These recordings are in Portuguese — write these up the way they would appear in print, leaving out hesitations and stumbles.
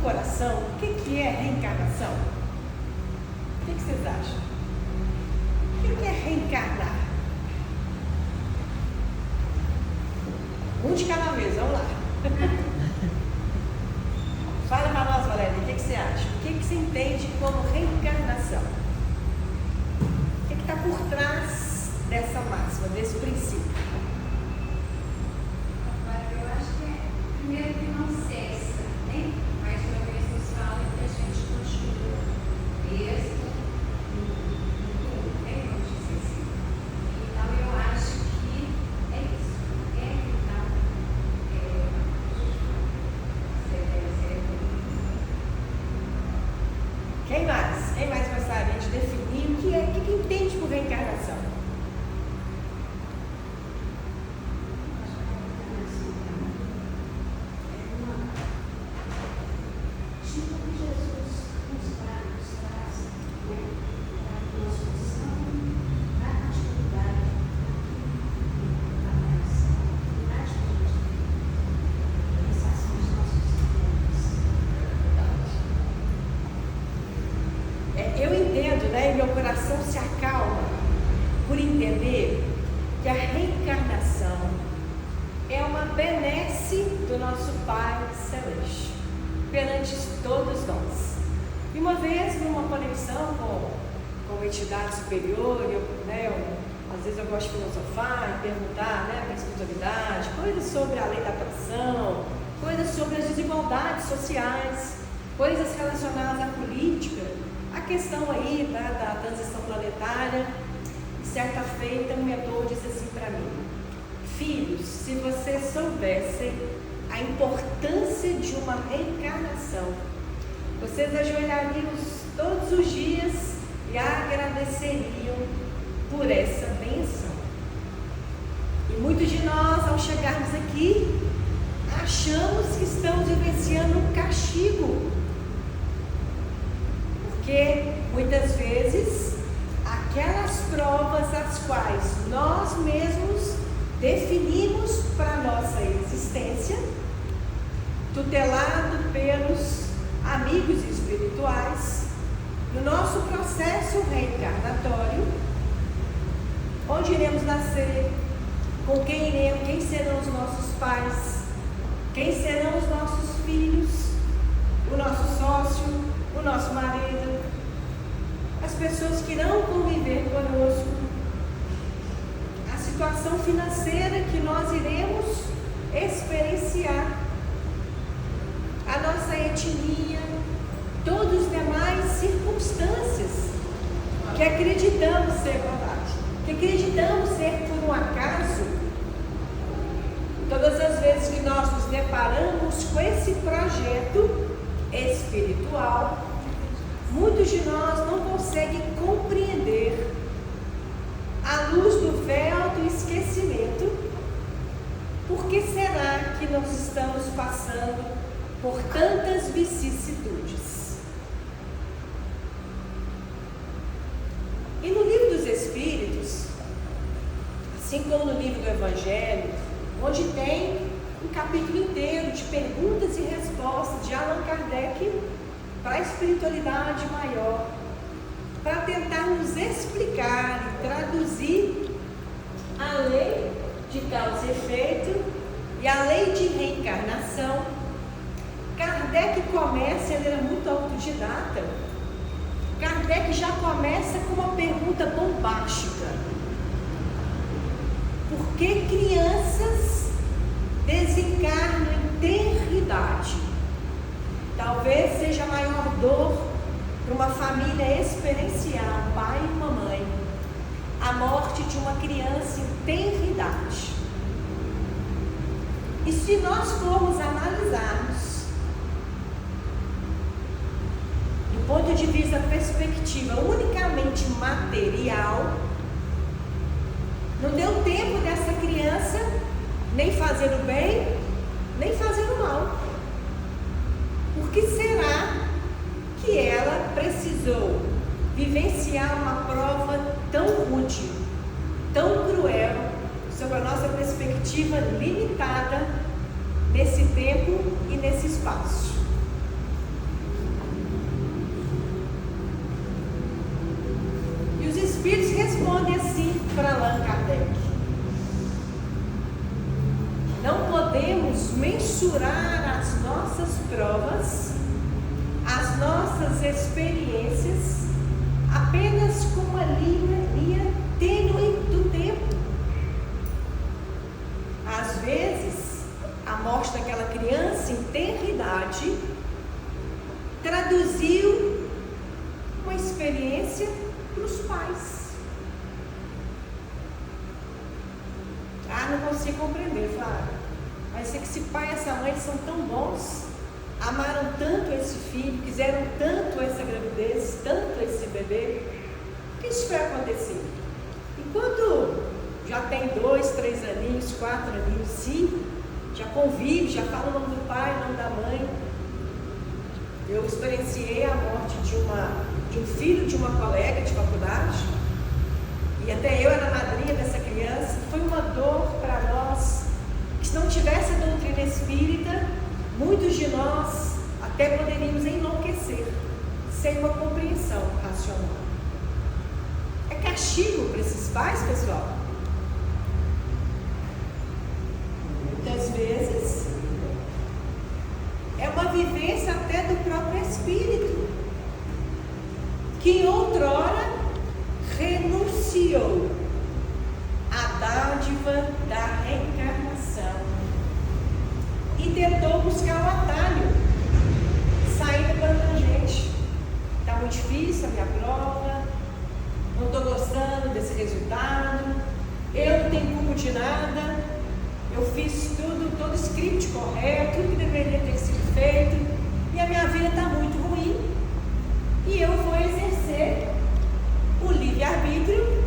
coração o que é reencarnação? O que vocês acham? O que é reencarnar? Um de cada vez, vamos lá. Fala para nós, Valéria, o que você acha? O que você entende como reencarnação? O que está por trás dessa máxima, desse princípio? Eu acho que primeiro que não cessa, né? Mais uma vez nos fala que a gente continua mesmo no tudo, né? Vamos dizer assim. Então eu acho que é isso. Quem mais? Quem mais gostaria de definir o que entende por reencarnação? Eu entendo, né, e meu coração se acalma por entender que a reencarnação é uma benesse do nosso Pai Celeste perante todos nós. E uma vez, numa conexão com uma entidade superior, às vezes eu gosto de filosofar e perguntar, né, a espiritualidade, coisas sobre a lei da atração, coisas sobre as desigualdades sociais, coisas relacionadas à política, a questão aí da transição planetária. E certa feita um mentor disse assim para mim: filhos, se vocês soubessem a importância de uma reencarnação, vocês ajoelhariam todos os dias e agradeceriam por essa bênção. E muitos de nós, ao chegarmos aqui, achamos que estamos vivenciando um castigo, porque muitas vezes aquelas provas as quais nós mesmos definimos para a nossa existência, tutelado pelos amigos espirituais, no nosso processo reencarnatório, onde iremos nascer, com quem iremos, quem serão os nossos pais, quem serão os nossos filhos, o nosso sócio, o nosso marido, as pessoas que irão conviver conosco, a situação financeira que nós iremos experienciar, a nossa etnia, todas as demais circunstâncias que acreditamos ser verdade, que acreditamos ser por um acaso. Todas as vezes que nós nos deparamos com esse projeto espiritual, muitos de nós não conseguem compreender, à luz do véu do esquecimento, por que será que nós estamos passando por tantas vicissitudes. E no livro dos Espíritos, assim como no livro do Evangelho, onde tem um capítulo inteiro de perguntas e respostas de Allan Kardec para a espiritualidade maior, para tentar nos explicar e traduzir a lei de causa e efeito e a lei de reencarnação. Kardec começa, ele era muito autodidata, Kardec já começa com uma pergunta bombástica: por que crianças desencarnam em tenridade? Talvez seja a maior dor para uma família experienciar, pai e mamãe, a morte de uma criança em tenridade. E se nós formos analisarmos do ponto de vista perspectiva unicamente material, não deu tempo dessa criança nem fazer o bem, nem fazer o mal. Por que será que ela precisou vivenciar uma prova tão rude, tão cruel, sob a nossa perspectiva limitada nesse tempo e nesse espaço? mensurar as nossas provas, as nossas experiências, apenas com uma linha tênue do tempo. Às vezes, a morte daquela criança em tenra idade traduziu uma experiência para os pais. Não consigo compreender, Flávia. Mas é que esse pai e essa mãe são tão bons, amaram tanto esse filho, quiseram tanto essa gravidez, tanto esse bebê, que isso foi acontecer. Enquanto já tem 2, 3 aninhos, 4 aninhos, 5, já convive, já fala o nome do pai, o nome da mãe. Eu experienciei a morte de um filho de uma colega de faculdade, e até eu era madrinha dessa criança. Foi uma dor para nós, que se não tivesse a doutrina espírita, muitos de nós até poderíamos enlouquecer, sem uma compreensão racional. É castigo para esses pais, pessoal? Muitas vezes é uma vivência até do próprio espírito, que em outrora renunciou à dádiva da reencarnação e tentou buscar o atalho, saindo pela tangente. Está muito difícil a minha prova, não estou gostando desse resultado, eu não tenho culpa de nada, eu fiz tudo, todo o script correto, tudo que deveria ter sido feito, e a minha vida está muito ruim, e eu vou exercer o livre-arbítrio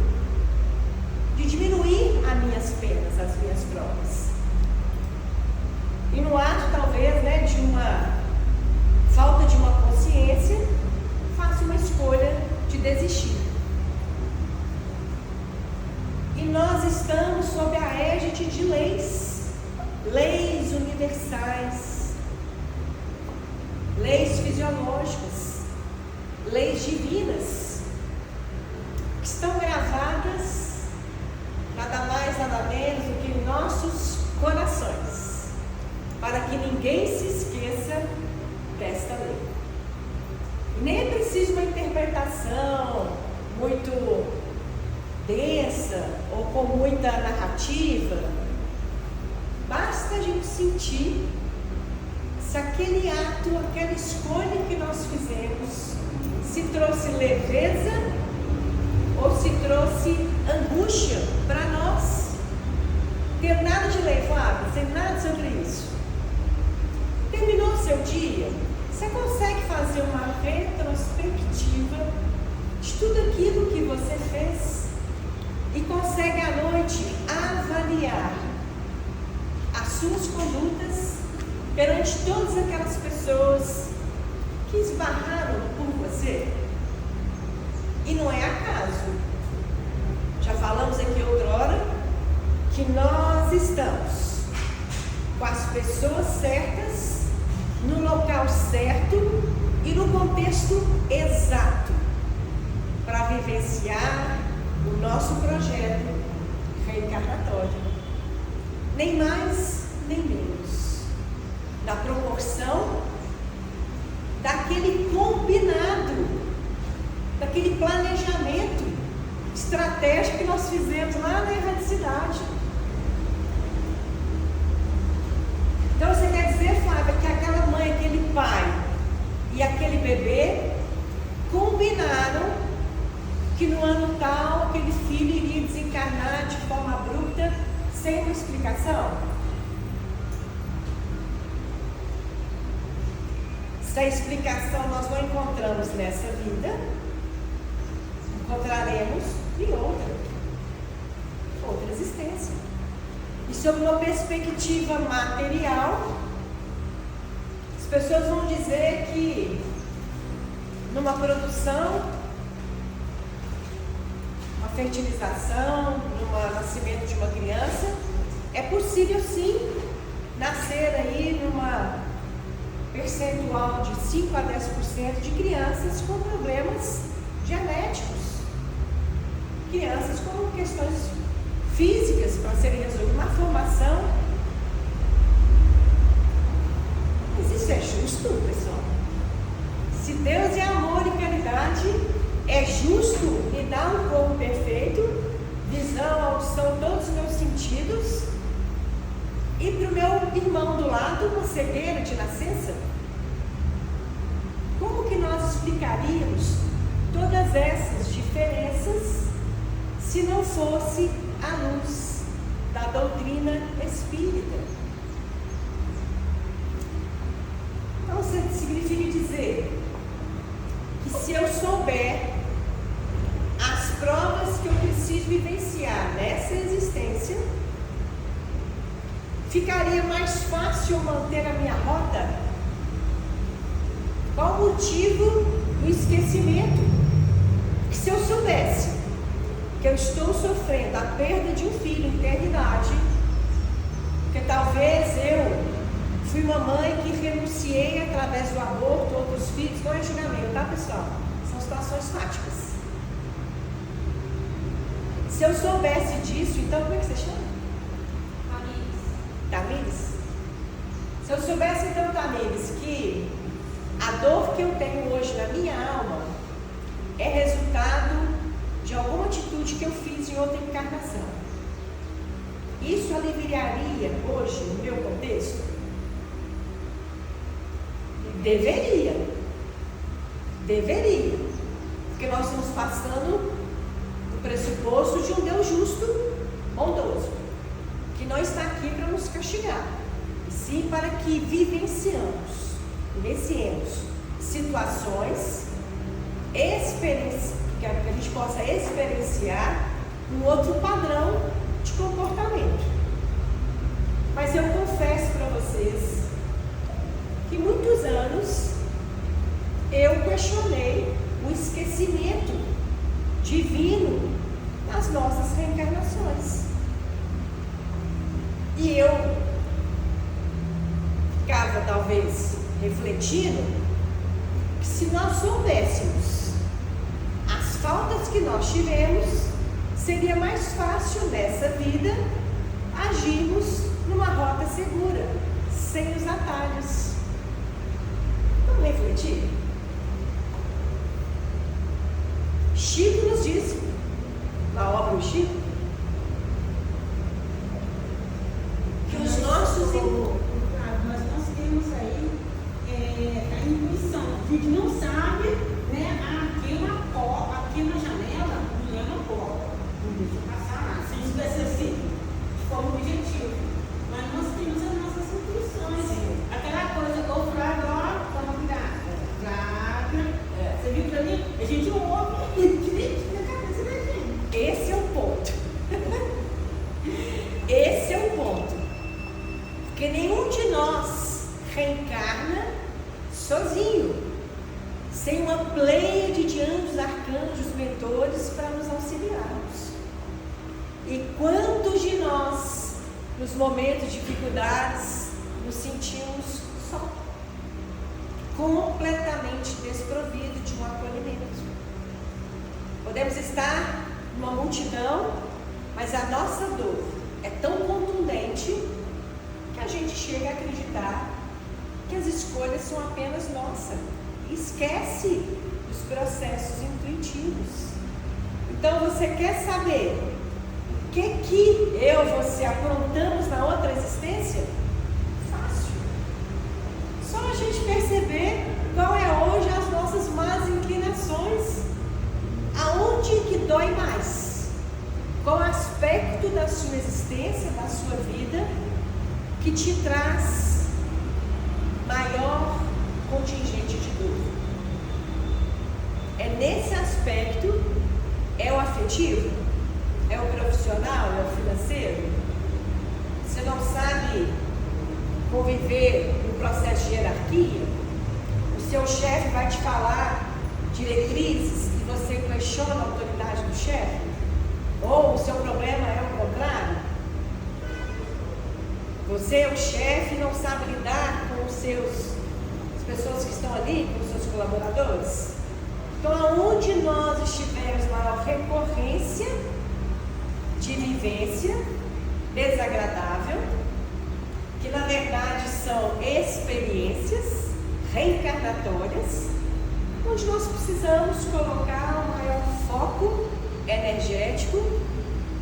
de diminuir as minhas penas, as minhas provas. E no ato, talvez, de uma falta de uma consciência, faço uma escolha de desistir. E nós estamos sob a égide de leis universais, leis fisiológicas, leis divinas, que estão gravadas nada mais, nada menos do que em nossos corações, para que ninguém se esqueça desta lei. Nem é preciso uma interpretação muito densa ou com muita narrativa. Basta a gente sentir se aquele ato, aquela escolha que nós fizemos, se trouxe leveza ou se trouxe angústia para nós. Tem nada de lei, Flávia, tem nada sobre isso. Terminou o seu dia, você consegue fazer uma retrospectiva de tudo aquilo que você fez e consegue à noite avaliar as suas condutas perante todas aquelas pessoas que esbarraram por você. E não é acaso. Já falamos aqui outrora que nós estamos com as pessoas certas, no local certo e no contexto exato para vivenciar o nosso projeto reencarnatório. Nem mais, nem menos. Na proporção daquele combinado, daquele planejamento estratégico que nós fizemos lá na erradicidade. Então você quer dizer, Flávia, que aquela mãe, aquele pai e aquele bebê combinaram que no ano tal aquele filho iria desencarnar de forma abrupta, sem uma explicação? Essa explicação nós não encontramos nessa vida, encontraremos em outra existência. E sob uma perspectiva material, as pessoas vão dizer que numa produção, uma fertilização, no nascimento de uma criança, é possível sim nascer aí numa percentual de 5 a 10% de crianças com problemas genéticos, crianças com questões físicas para serem resolvidas, uma formação Deus é justo, pessoal. Se Deus é amor e caridade, é justo me dar um corpo perfeito, visão, audição, todos os meus sentidos, e para o meu irmão do lado uma cegueira de nascença? Como que nós explicaríamos todas essas diferenças se não fosse à luz da doutrina espírita? Então, significa dizer que se eu souber as provas que eu preciso vivenciar nessa existência, ficaria mais fácil manter a minha rota? Qual o motivo do esquecimento? Que se eu soubesse que eu estou sofrendo a perda de um filho em eternidade, que talvez eu fui uma mãe que renunciei através do aborto, outros filhos, não é julgamento, tá, pessoal? São situações fáticas. Se eu soubesse disso, então como é que você chama? Tamires? Se eu soubesse então, Tamires, que a dor que eu tenho hoje na minha alma é resultado de alguma atitude que eu fiz em outra encarnação, isso aliviaria hoje, no meu contexto? Deveria. Porque nós estamos passando o pressuposto de um Deus justo, bondoso, que não está aqui para nos castigar, e sim para que vivenciemos situações, que a gente possa experienciar um outro padrão de comportamento. Mas eu confesso para vocês que muitos anos eu questionei o esquecimento divino nas nossas reencarnações. E eu ficava talvez refletindo que se nós soubéssemos as faltas que nós tivemos, seria mais fácil nessa vida agirmos numa rota segura, sem os atalhos. Vamos refletir? Chico nos disse, na obra do Chico, que os nossos nós temos aí a intuição. A gente não sabe, né? Aqui é uma janela, não é uma porta. Não deixa passar lá. Se a gente tivesse assim, de forma objetiva. Mas nós temos as nossas intuições. Sim. Aquela coisa, ou fraga, ó, toma cuidado. Fraga. Você viu que ali? A gente ouve direitinho na cabeça da gente. Esse é o ponto. Esse é o ponto. Porque nenhum de nós reencarna sozinho, sem uma pleiade de anjos, arcanjos, mentores para nos auxiliarmos. E quantos de nós, nos momentos de dificuldades, nos sentimos só, completamente desprovidos de um acolhimento? Podemos estar numa multidão, mas a nossa dor é tão contundente que a gente chega a acreditar que as escolhas são apenas nossas e esquece os processos intuitivos. Então, você quer saber o que eu e você aprontamos na outra existência? Fácil. Só a gente perceber qual é hoje as nossas más inclinações. Aonde que dói mais? Qual aspecto da sua existência, da sua vida, que te traz maior contingente de dor? É nesse aspecto? É o afetivo? É o profissional? É o financeiro? Você não sabe conviver no processo de hierarquia? O seu chefe vai te falar diretrizes e você questiona a autoridade do chefe? Ou o seu problema é o contrário? Você é o chefe e não sabe lidar com as pessoas que estão ali, com os seus colaboradores? Então, aonde nós estivermos maior recorrência de vivência desagradável, que na verdade são experiências, reencarnatórias, onde nós precisamos colocar um maior foco energético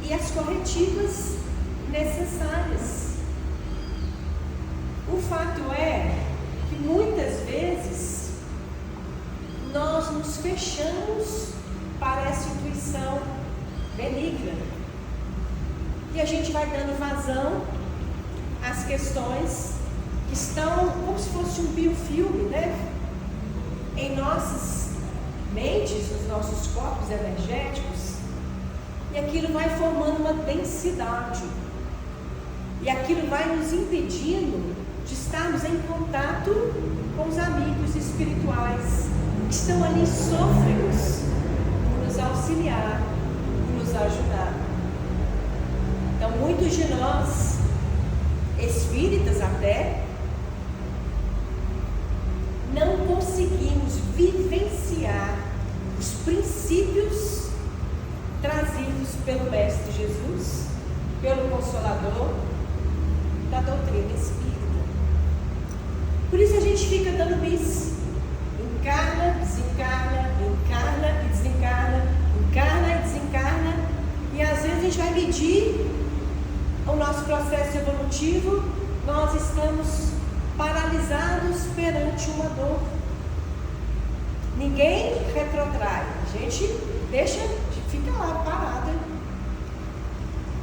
e as corretivas necessárias. O fato é que muitas vezes nós nos fechamos para essa intuição benigna e a gente vai dando vazão às questões que estão como se fosse um biofilme, né? Em nossas mentes, nos nossos corpos energéticos, e aquilo vai formando uma densidade, e aquilo vai nos impedindo de estarmos em contato com os amigos espirituais que estão ali sôfregos por nos auxiliar, por nos ajudar. Então, muitos de nós, espíritas até, não conseguimos vivenciar os princípios trazidos pelo Mestre Jesus, pelo Consolador da doutrina espírita. Por isso a gente fica dando bis. Encarna, desencarna, encarna e desencarna, encarna e desencarna, e às vezes a gente vai medir o nosso processo evolutivo, nós estamos paralisados perante uma dor. Ninguém retrotrai, a gente fica lá parada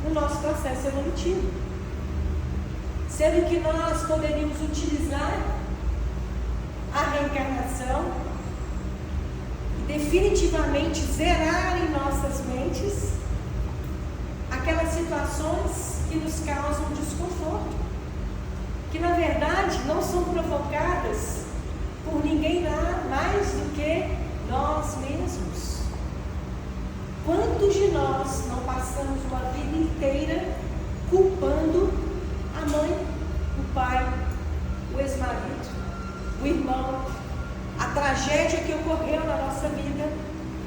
no nosso processo evolutivo. Sendo que nós poderíamos utilizar a reencarnação e definitivamente zerar em nossas mentes aquelas situações que nos causam desconforto, que na verdade não são provocadas por ninguém mais do que nós mesmos. Quantos de nós não passamos uma vida inteira culpando a mãe, o pai, o ex-marido, o irmão, a tragédia que ocorreu na nossa vida?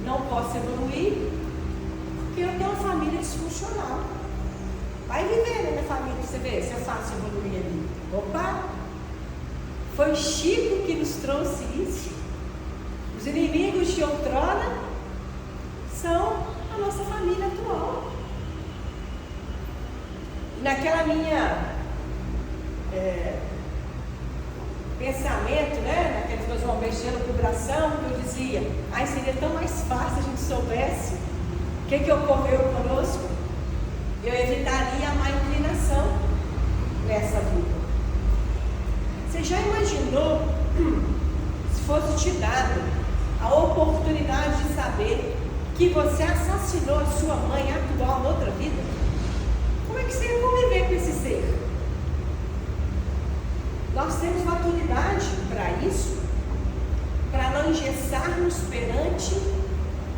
Não posso evoluir porque eu tenho uma família disfuncional. Vai viver na minha família para você ver se é fácil evoluir ali. Opa! Foi o Chico que nos trouxe isso. Os inimigos de outrora são a nossa família atual. Naquela minha pensamento, né? Naqueles meus momentos de elucubração, eu dizia, seria tão mais fácil se a gente soubesse o que ocorreu conosco, eu evitaria a má inclinação nessa vida. Você já imaginou se fosse te dado a oportunidade de saber que você assassinou a sua mãe atual noutra vida? Como é que você ia conviver com esse ser? Nós temos maturidade para isso, para não engessarmos perante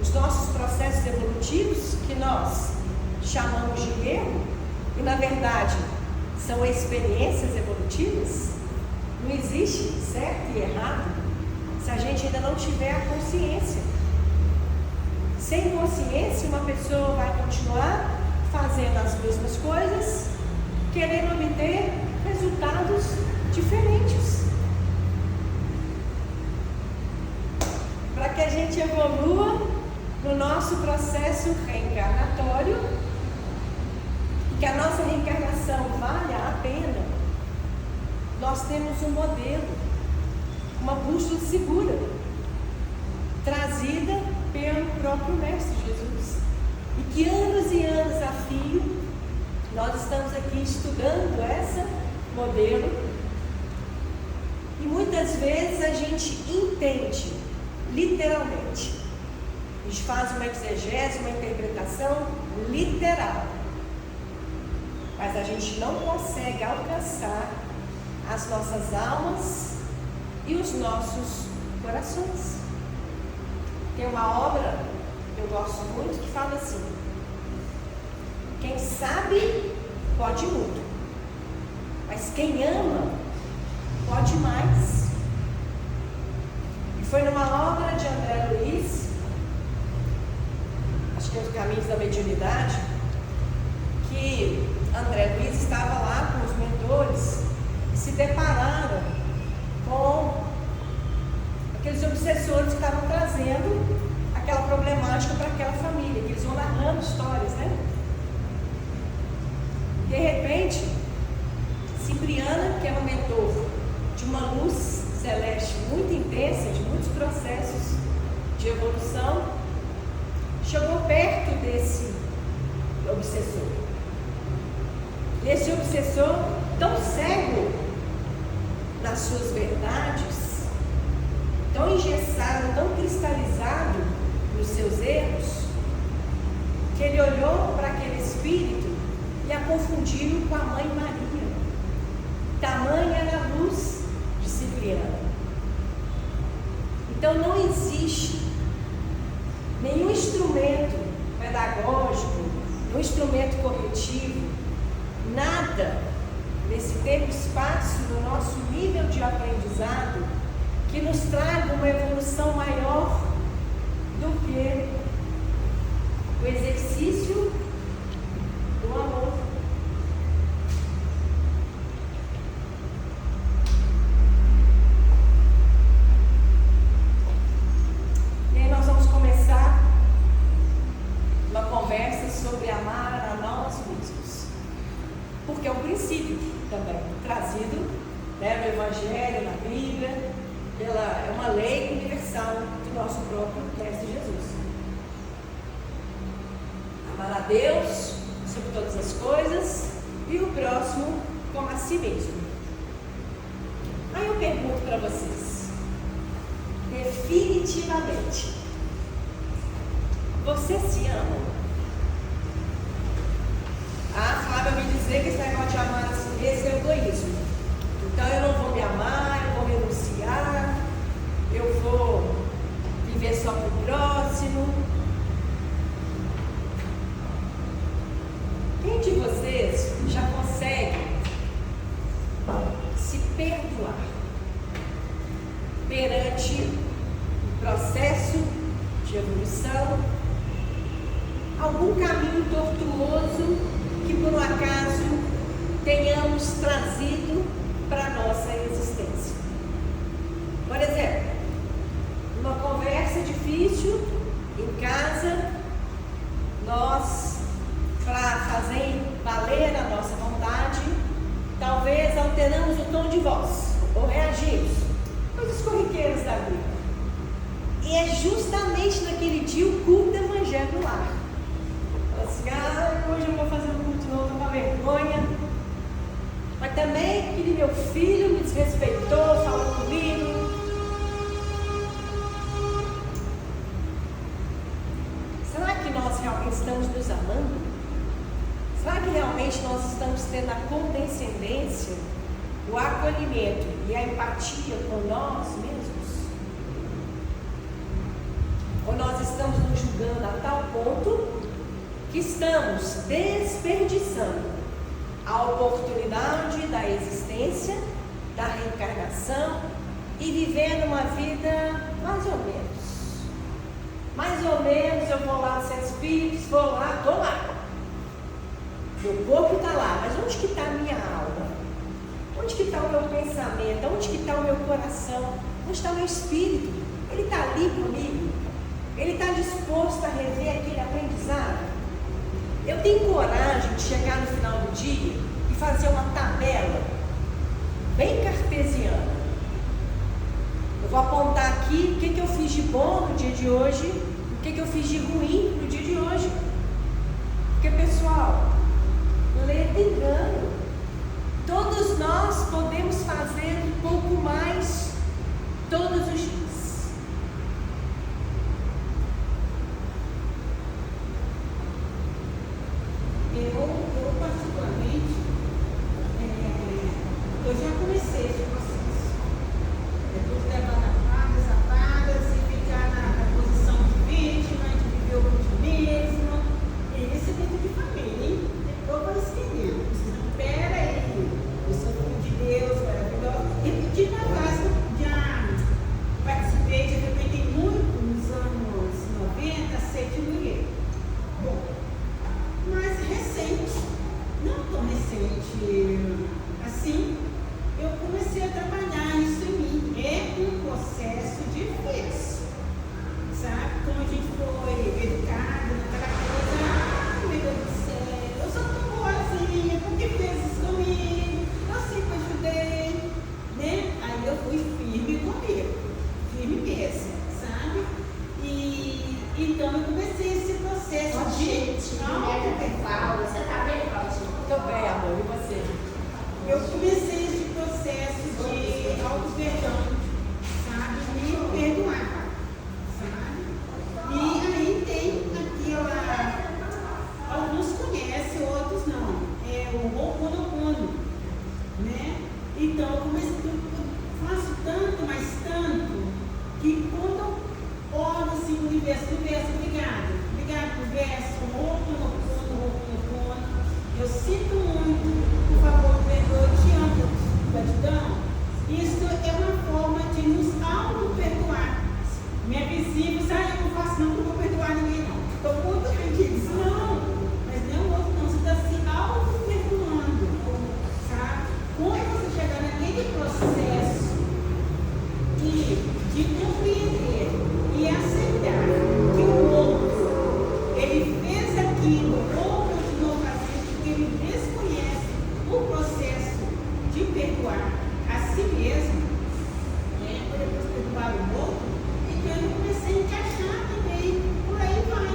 os nossos processos evolutivos, que nós chamamos de erro, e na verdade são experiências evolutivas. Não existe certo e errado se a gente ainda não tiver a consciência. Sem consciência, uma pessoa vai continuar fazendo as mesmas coisas, querendo obter resultados diferentes. Para que a gente evolua no nosso processo reencarnatório, que a nossa reencarnação valha a pena, nós temos um modelo, uma bússola segura, trazida pelo próprio Mestre Jesus, e que anos e anos a fio nós estamos aqui estudando esse modelo, e muitas vezes a gente entende literalmente, a gente faz uma exegese, uma interpretação literal, mas a gente não consegue alcançar as nossas almas e os nossos corações. Tem uma obra que eu gosto muito que fala assim: quem sabe pode muito, mas quem ama pode mais. E foi numa obra de André Luiz, acho que é Os Caminhos da Mediunidade, que André Luiz estava lá com os mentores e se depararam com aqueles obsessores que estavam trazendo aquela problemática para aquela família, que eles vão narrando histórias, né? De repente, Cipriana, que era um mentor de uma luz celeste muito intensa, de muitos processos de evolução, chegou perto desse obsessor. E esse obsessor, tão cego nas suas verdades, tão engessado, tão cristalizado nos seus erros, que ele olhou para aquele espírito e a confundiu com a mãe Maria. Tamanha era a luz de Cipriano. Então não existe nenhum instrumento pedagógico, nenhum instrumento corretivo, nada nesse tempo e espaço do nosso nível de aprendizado que nos traga uma evolução maior do que o exercício do amor. E aí nós vamos começar uma conversa sobre amar a nós mesmos, porque é um princípio também trazido, né, no Evangelho, na Bíblia, é uma lei universal do nosso próprio Mestre Jesus. Amar a Deus sobre todas as coisas e o próximo como a si mesmo. Aí eu pergunto para vocês, definitivamente, você se ama? Ah, Flávia me dizer que esse negócio de amar a si mesmo é egoísmo. Então eu não vou me amar, eu vou renunciar, eu vou viver só para o próximo. Quem de vocês já consegue se perdoar perante o processo de evolução, algum caminho tortuoso que por um acaso tenhamos trazido para a nossa existência? Por exemplo, uma conversa difícil em casa, nós, para fazer valer a nossa vontade, talvez alteramos o tom de voz ou reagimos, coisas corriqueiras da vida. E é justamente naquele dia o culto do Evangelho no lar. Fala assim, hoje eu vou fazer um culto novo, estou com vergonha. Mas também aquele meu filho me desrespeitou, falou comigo. Será que nós realmente estamos nos amando? Será que realmente nós estamos tendo a condescendência, o acolhimento e a empatia com nós mesmos? Ou nós estamos nos julgando a tal ponto que estamos desperdiçando a oportunidade da existência, da reencarnação e vivendo uma vida mais ou menos. Mais ou menos eu vou lá ser espíritos, vou lá, estou lá. Meu corpo está lá, mas onde que está a minha alma? Onde que está o meu pensamento? Onde que está o meu coração? Onde está o meu espírito? Ele está ali comigo? Ele está disposto a rever aquele aprendizado? Eu tenho coragem de chegar no final do dia e fazer uma tabela bem cartesiana. Eu vou apontar aqui o que eu fiz de bom no dia de hoje, o que eu fiz de ruim no dia de hoje. Porque, pessoal, ledo engano. Todos nós podemos fazer um pouco mais todos os dias. Eu particularmente, eu já comecei esse processo. Depois de levar apagas e ficar na posição de vítima, de viver o vitimismo. Esse tipo de família, hein? Eu vou escrever. Espera aí, eu sou filho de Deus, maravilhoso. E de negócio, vai universo, obrigado. Obrigado por verso, Ho'oponopono. Eu sinto muito, por favor, perdoa, eu te amo, gratidão. Isso é uma forma de nos auto-perdoar. Minha visível, eu não faço não, porque eu vou perdoar ninguém não. Estou muito ofendido. Não, mas nem o outro não, você está se auto-perdoando, sabe? Quando você chegar naquele processo de compreender e aceitar que o outro, ele fez aquilo ou continuou fazendo porque ele desconhece o processo de perdoar a si mesmo, né? Para depois perdoar o outro, então eu comecei a encaixar também, por aí vai,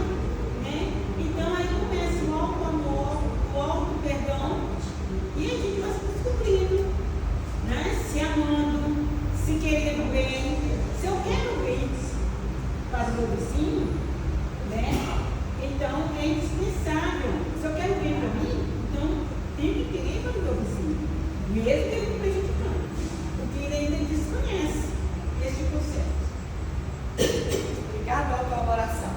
né? Então aí começa o auto-amor, o auto-perdão, e a gente vai se descobrindo, né? Se amando, se querendo bem. Se eu quero bem para o meu vizinho, né? Então é indispensável. Se eu quero bem para mim, então tenho que querer para o meu vizinho, mesmo ele me prejudicando, porque ele ainda desconhece esse processo. Obrigada pela colaboração.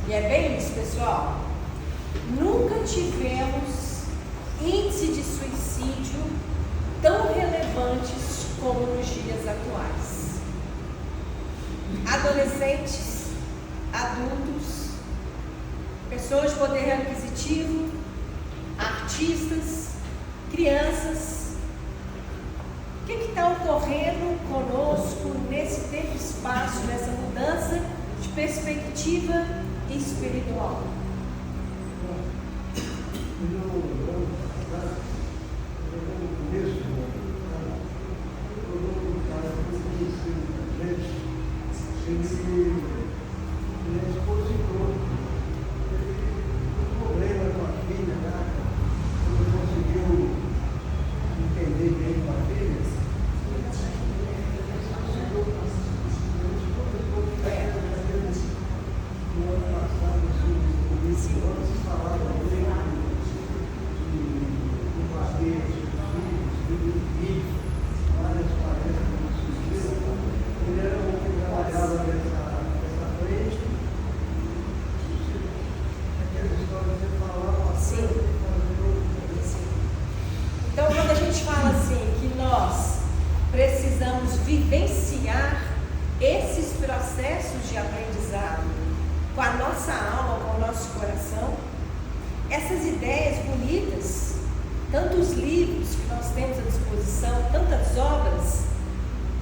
E é bem isso, pessoal. Nunca tivemos índice de suicídio tão relevantes como nos dias atuais. Adolescentes, adultos, pessoas de poder aquisitivo, artistas, crianças. O que está ocorrendo conosco nesse tempo e espaço, nessa mudança de perspectiva espiritual? Ele expositor, o problema com a filha, não conseguiu entender bem com a filha. No ano passado, se falava muito de bater os filhos, várias palestras. Ele era um que trabalhava nessa frente. Aquela história que você falava. Sim. Então, quando a gente fala assim, que nós precisamos vivenciar esses processos de aprendizado com a nossa alma, com o nosso coração, essas ideias bonitas, tantos livros que nós temos à disposição, tantas obras,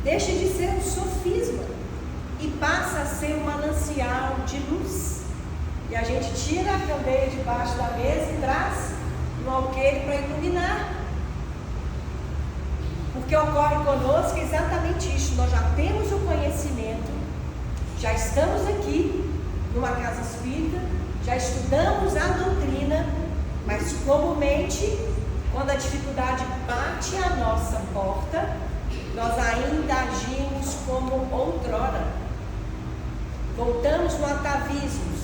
deixa de ser um sofisma e passa a ser um manancial de luz. E a gente tira a candeia debaixo da mesa e traz no alqueire para iluminar. Porque ocorre conosco exatamente isso. Nós já temos o conhecimento, já estamos aqui numa casa espírita, já estudamos a doutrina, mas comumente, quando a dificuldade bate à nossa porta, nós ainda agimos como outrora. Voltamos no atavismo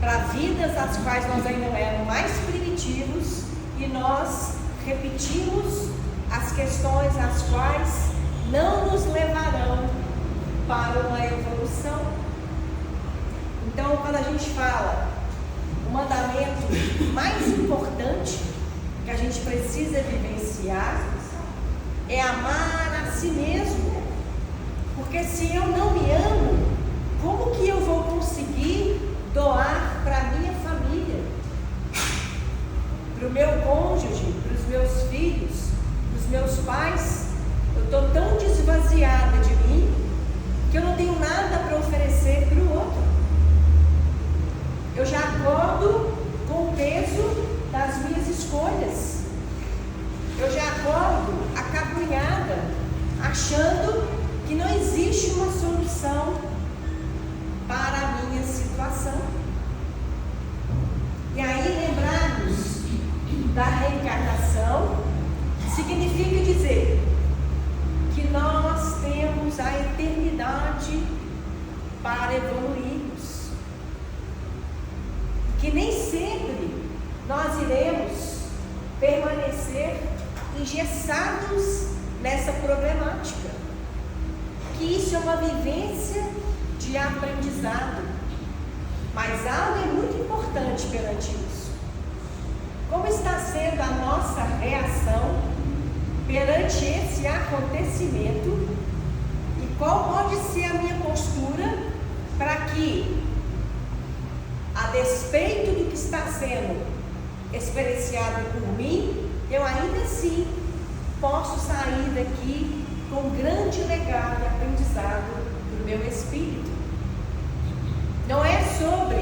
para vidas as quais nós ainda éramos mais primitivos e nós repetimos as questões as quais não nos levarão para uma evolução. Então, quando a gente fala o mandamento mais importante que a gente precisa vivenciar é amar a si mesmo, porque se eu não me amo, como que eu vou conseguir doar para a minha família, para o meu cônjuge, para os meus filhos, para os meus pais? Eu estou tão desvaziada de mim que eu não tenho nada para oferecer para o outro. Eu já acordo com o peso das minhas escolhas. Eu já acordo acabrunhada, achando que não existe uma solução para a minha situação. E aí lembrarmos da reencarnação significa dizer que nós temos a eternidade para evoluirmos. Que nem sempre nós iremos permanecer engessados nessa problemática. Que isso é uma vivência de aprendizado. Mas algo é muito importante perante isso. Como está sendo a nossa reação perante esse acontecimento e qual pode ser a minha postura para que, a despeito do que está sendo experienciado por mim, eu ainda assim posso sair daqui com um grande legado e aprendizado do meu espírito. Não é sobre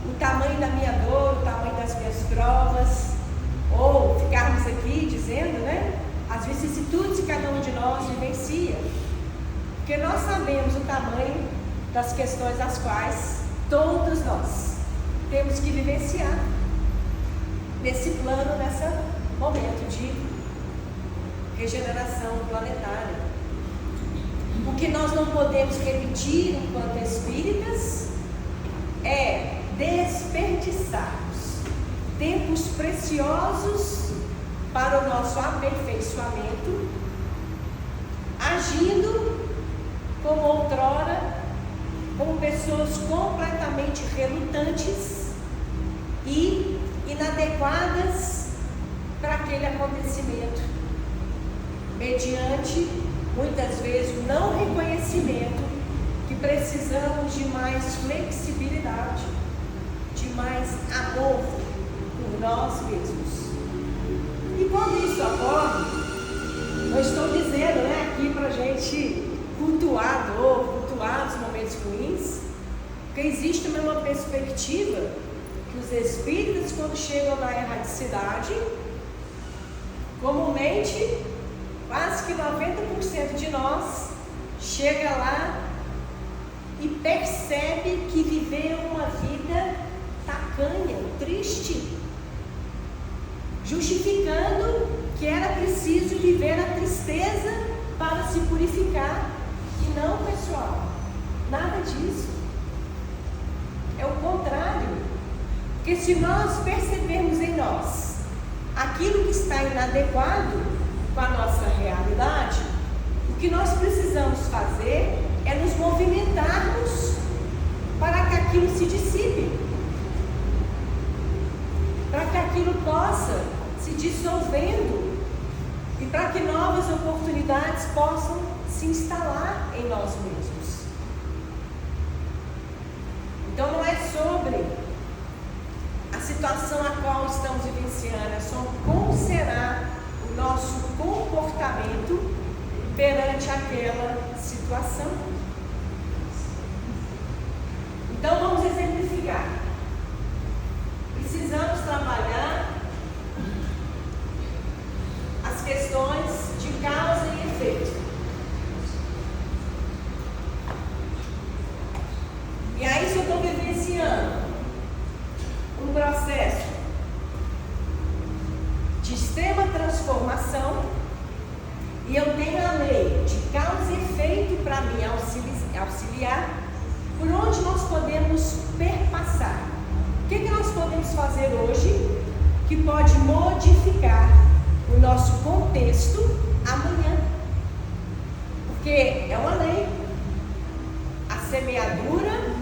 o tamanho da minha dor, o tamanho das minhas provas, ou ficarmos aqui dizendo, as vicissitudes que cada um de nós vivencia. Porque nós sabemos o tamanho das questões as quais todos nós temos que vivenciar nesse plano, nesse momento de regeneração planetária. O que nós não podemos repetir enquanto espíritas é desperdiçarmos tempos preciosos para o nosso aperfeiçoamento, agindo como outrora, como pessoas completamente relutantes e inadequadas para aquele acontecimento, mediante, muitas vezes, o não reconhecimento que precisamos de mais flexibilidade, de mais amor por nós mesmos. E quando isso ocorre, eu estou dizendo aqui para a gente cultuar a dor, cultuar os momentos ruins, porque existe uma perspectiva que os espíritas, quando chegam na erradicidade, comumente, quase que 90% de nós chega lá e percebe que viveu uma vida tacanha, triste, justificando que era preciso viver a tristeza para se purificar. E não, pessoal, nada disso. É o contrário. Porque se nós percebermos em nós aquilo que está inadequado com a nossa realidade, o que nós precisamos fazer é nos movimentarmos para que aquilo se dissipe, para que aquilo possa se dissolvendo e para que novas oportunidades possam se instalar em nós mesmos. Então não é sobre a situação a qual estamos vivenciando, é sobre como será o nosso comportamento perante aquela situação. Então vamos exemplificar. Precisamos trabalhar as questões de causa e efeito. E aí, se eu estou vivenciando um processo de extrema transformação e eu tenho a lei de causa e efeito para me auxiliar, por onde nós podemos perpassar? O que nós podemos fazer hoje que pode modificar o nosso contexto amanhã? Porque é uma lei. A semeadura,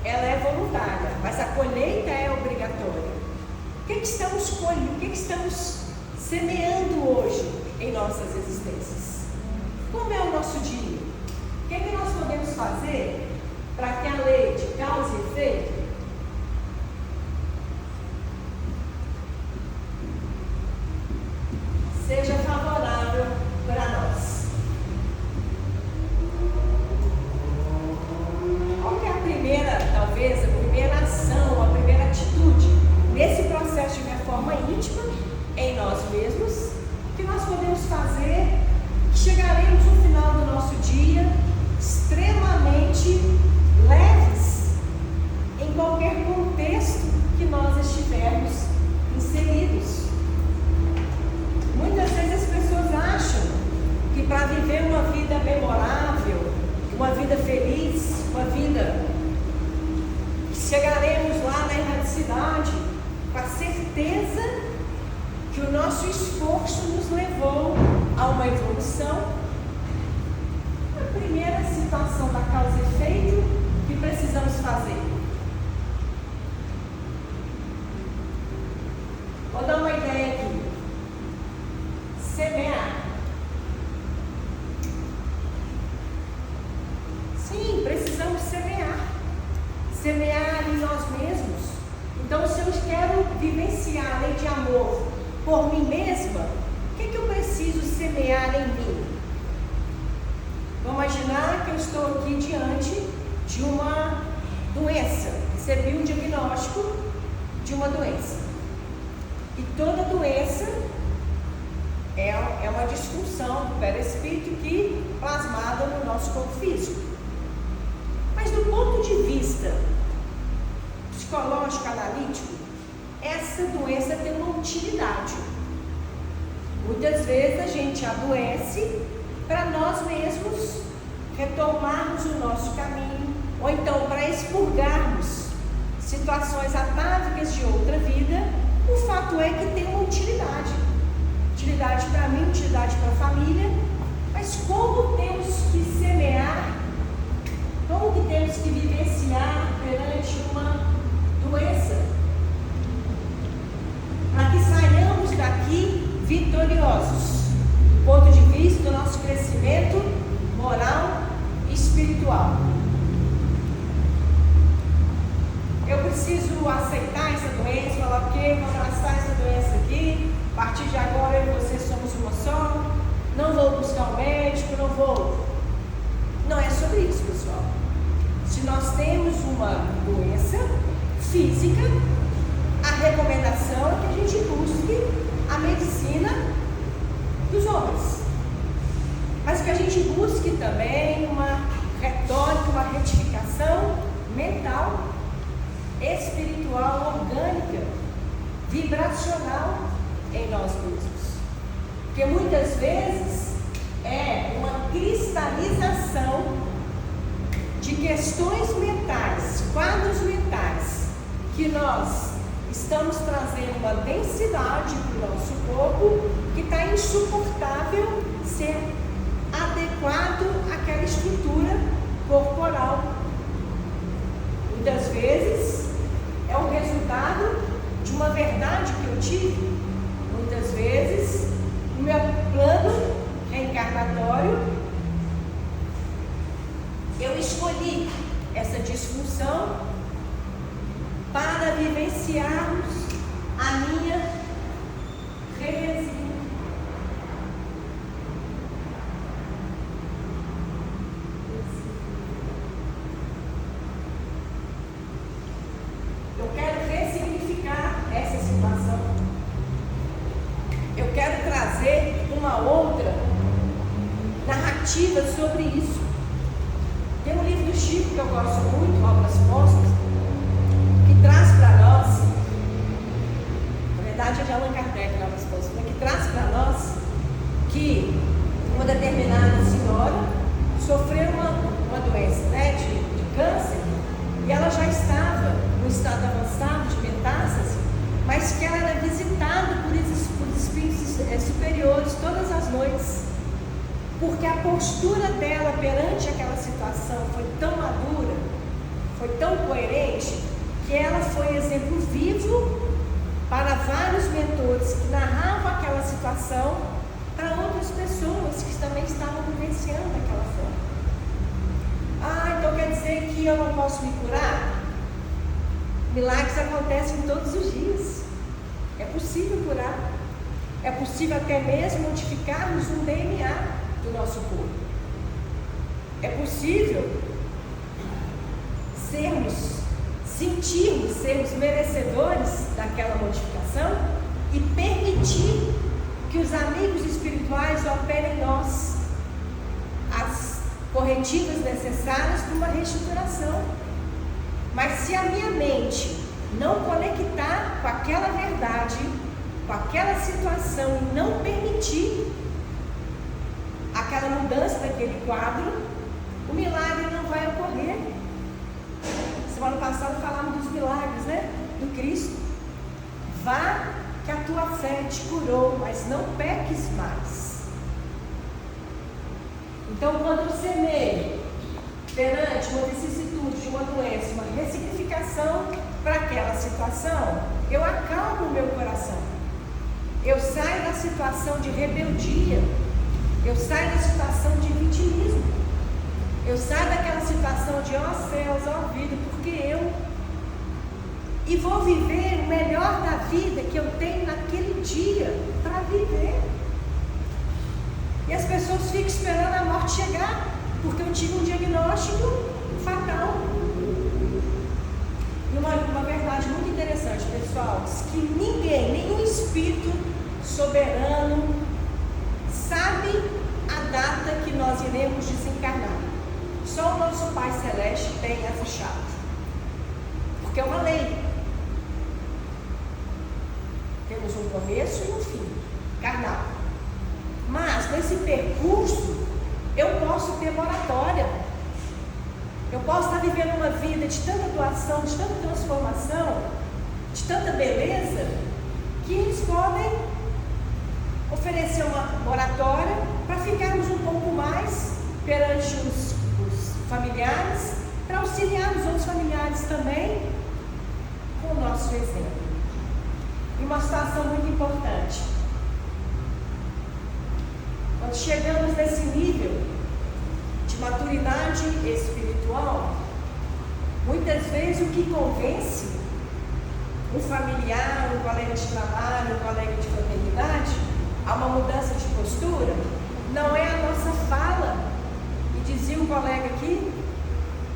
ela é voluntária, mas a colheita é obrigatória. O que estamos colhendo? O que estamos semeando hoje em nossas existências? Como é o nosso dia? O que nós podemos fazer para que a lei de causa e efeito seja favorável para nós? Qual que é a primeira, talvez, a primeira ação, a primeira atitude nesse processo de reforma íntima em nós mesmos, que nós podemos fazer, que chegaremos no final do nosso dia extremamente leves em qualquer contexto que nós estivermos inseridos? Muitas vezes as pessoas acham que para viver uma vida memorável, uma vida feliz, uma vida que chegaremos lá na erradicidade com a certeza que o nosso esforço nos levou a uma evolução. A primeira situação da causa e efeito que Então, se eu quero vivenciar a lei de amor por mim mesma, o que eu preciso semear em mim? Vamos imaginar que eu estou aqui diante de uma doença. Recebi um diagnóstico de uma doença. E toda doença é uma disfunção do perispírito que plasmada no nosso corpo físico. Mas do ponto de vista psicológico, analítico, essa doença tem uma utilidade. Muitas vezes a gente adoece para nós mesmos retomarmos o nosso caminho, ou então para expurgarmos situações atávicas de outra vida. O fato é que tem uma utilidade. Utilidade para mim, utilidade para a família. Mas como temos que semear, como que temos que vivenciar perante uma doença, para que saiamos daqui vitoriosos, do ponto de vista do nosso crescimento moral e espiritual? Eu preciso aceitar essa doença, falar ok, vou abraçar essa doença aqui, a partir de agora eu e você somos uma só, não vou buscar um médico, não vou. Não é sobre isso, pessoal. Se nós temos uma doença física, a recomendação é que a gente busque a medicina dos homens, mas que a gente busque também uma retórica, uma retificação mental, espiritual, orgânica, vibracional em nós mesmos. Porque muitas vezes é uma cristalização de questões mentais, quadros mentais, que nós estamos trazendo uma densidade para o nosso corpo que está insuportável ser adequado àquela estrutura corporal. Muitas vezes é o resultado de uma verdade que eu tive. Muitas vezes no meu plano reencarnatório eu escolhi essa disfunção para vivenciarmos a minha resiliência. Eu quero ressignificar essa situação. Eu quero trazer uma outra narrativa sobre isso. Tem um livro do Chico que eu gosto muito, Obras Postas, que traz para nós, na verdade é de Allan Kardec, Obras Postas, mas que traz para nós que uma determinada senhora sofreu uma doença, né, de câncer, e ela já estava no estado avançado de metástase, mas que ela era visitada por espíritos superiores todas as noites, porque a postura dela perante aquela situação foi tão madura, foi tão coerente, que ela foi exemplo vivo para vários mentores que narravam aquela situação para outras pessoas que também estavam vivenciando daquela forma. Ah, então quer dizer que eu não posso me curar? Milagres acontecem todos os dias. É possível curar. É possível até mesmo modificarmos um DNA do nosso corpo. É possível sermos merecedores daquela modificação e permitir que os amigos espirituais operem em nós as corretivas necessárias para uma reestruturação. Mas se a minha mente não conectar com aquela verdade, com aquela situação e não permitir aquela mudança daquele quadro, o milagre não vai ocorrer. Semana passada falamos dos milagres, né? Do Cristo. Vá que a tua fé te curou, mas não peques mais. Então, quando eu semeio perante uma vicissitude de uma doença, uma ressignificação para aquela situação, eu acalmo o meu coração. Eu saio da situação de rebeldia. Eu saio da situação de vitimismo. Eu saio daquela situação de ó céus, ó vida, porque eu. e vou viver o melhor da vida que eu tenho naquele dia para viver. E as pessoas ficam esperando a morte chegar, porque eu tive um diagnóstico fatal. E uma verdade muito interessante, pessoal, diz que ninguém, nenhum espírito soberano sabe a data que nós iremos desencarnar. Só o nosso Pai Celeste tem essa chave, porque é uma lei. Temos um começo e um fim carnal, mas nesse percurso eu posso ter moratória. Eu posso estar vivendo uma vida de tanta doação, de tanta transformação, de tanta beleza, que eles podem oferecer uma moratória para ficarmos um pouco mais perante os familiares, para auxiliar os outros familiares também com o nosso exemplo. E uma situação muito importante. Quando chegamos nesse nível de maturidade espiritual, muitas vezes o que convence um familiar, um colega de trabalho, um colega de fraternidade a uma mudança de postura, não é a nossa fala. E dizia um colega aqui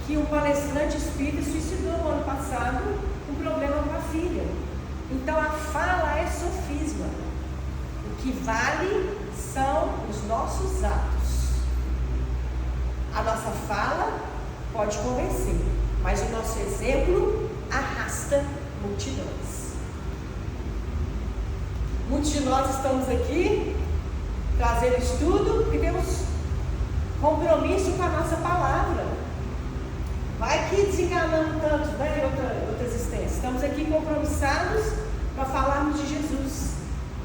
que um palestrante espírita suicidou no ano passado com problema com a filha. Então a fala é sofisma. O que vale são os nossos atos. A nossa fala pode convencer, mas o nosso exemplo arrasta multidões. Muitos de nós estamos aqui trazendo estudo porque temos compromisso com a nossa palavra. Vai que desenganamos tanto, né, em outra existência. Estamos aqui compromissados para falarmos de Jesus,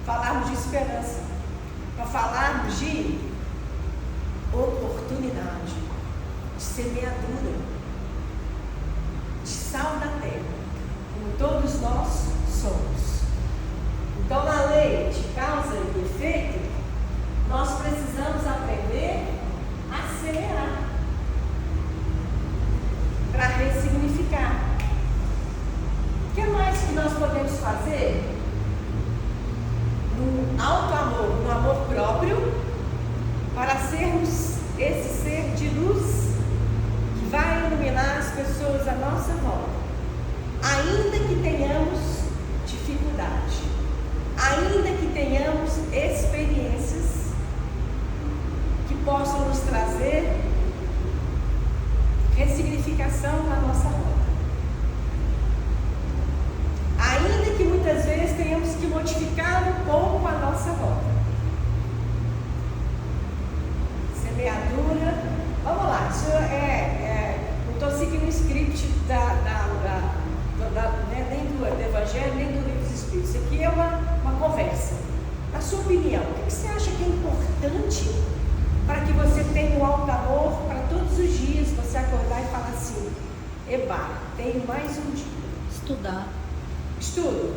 falarmos de esperança, para falarmos de oportunidade, de semeadura, de sal da terra, como todos nós somos. Então, na lei de causa e efeito, nós precisamos aprender a semear, para ressignificar. O que mais que nós podemos fazer no alto amor, no amor próprio, para sermos esse ser de luz que vai iluminar as pessoas à nossa volta, ainda que tenhamos dificuldade, ainda que tenhamos experiências que possam nos trazer ressignificação na nossa rota. Ainda que muitas vezes tenhamos que modificar um pouco a nossa rota. Semeadura. Vamos lá, isso não estou seguindo o script nem do Evangelho, nem do Livro dos Espíritos. Isso aqui é uma conversa. Na sua opinião, o que você acha que é importante para que você tenha um alto amor para todos os dias você acordar e falar assim: eba, tenho mais um dia? Estudar. Estudo.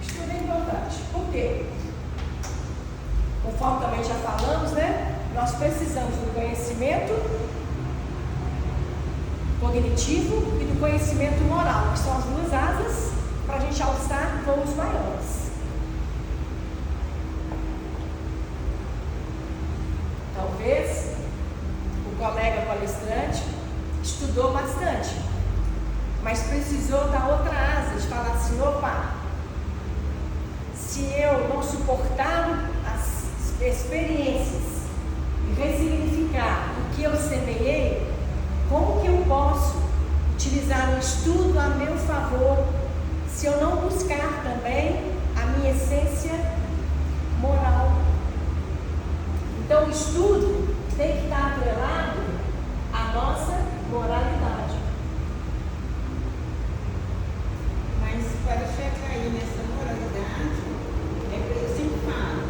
Estudo é importante. Por quê? Conforme também já falamos, né? Nós precisamos do conhecimento cognitivo e do conhecimento moral, que são as duas asas para a gente alçar voos maiores. Talvez o colega palestrante estudou bastante, mas precisou da outra asa, de falar assim: opa, se eu não suportar as experiências e ressignificar o que eu semeei, como que eu posso utilizar o estudo a meu favor se eu não buscar também a minha essência moral? Então o estudo tem que estar atrelado à nossa moralidade. Mas para chegar aí nessa moralidade, eu sempre falo,